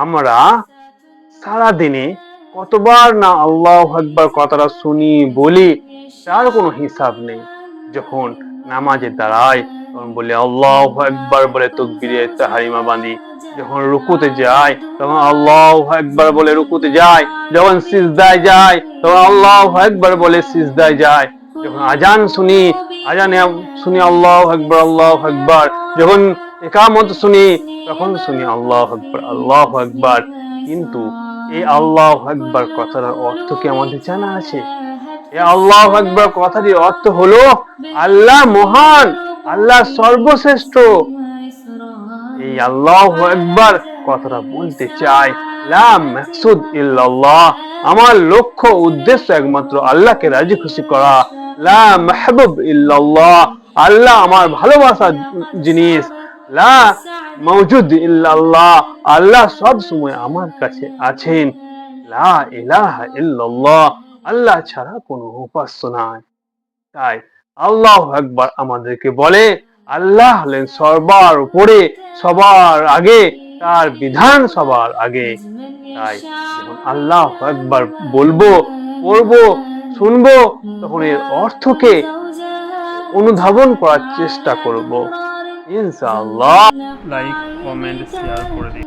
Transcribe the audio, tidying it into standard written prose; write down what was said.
আমরা সারাদিনে কতবার না আল্লাহু আকবার কথাটা শুনি বলি, তার কোনো হিসাব নেই। যখন নামাজে দাঁড়াই তখন বলি আল্লাহু আকবার বলে তাকবীরে তাহরিমা বাঁধি। যখন রুকুতে যাই তখন আল্লাহু আকবার বলে রুকুতে যাই। যখন সিজদায় যাই তখন আল্লাহু আকবার বলে সিজদায় যাই। যখন আজান শুনি, আজানে শুনি আল্লাহু আকবার আল্লাহু আকবার। যখন ইকামত শুনি তখন শুনি আল্লাহু আকবার আল্লাহু আকবার। কিন্তু এই আল্লাহু আকবার কথার অর্থ কি আমাদের জানা আছে? এই আল্লাহু আকবার কথাটির অর্থ হলো আল্লাহ মহান, আল্লাহ সর্বশ্রেষ্ঠ। এই আল্লাহু আকবার কথাটা বলতে চাই লা মাকসুদ ইল্লাল্লাহ, আমার লক্ষ্য উদ্দেশ্য একমাত্র আল্লাহকে রাজি খুশি করা। লা মাহবুব ইল্লাল্লাহ, আল্লাহ আমার ভালোবাসার জিনিস। লা মওজুদ ইল্লাল্লাহ, আল্লাহ সব সময় আমার কাছে আছেন। লা ইলাহা ইল্লাল্লাহ, আল্লাহ ছাড়া কোনো উপাস্য নাই। তাই আল্লাহু আকবার আমাদেরকে বলে আল্লাহ হলেন সবার উপরে, সবার আগে, তার বিধান সবার আগে। তাই যখন আল্লাহু আকবার বলবো, পড়বো, শুনবো, তখন এর অর্থকে অনুধাবন করার চেষ্টা করব ইনশাআল্লাহ। লাইক, কমেন্ট, শেয়ার করে দিন।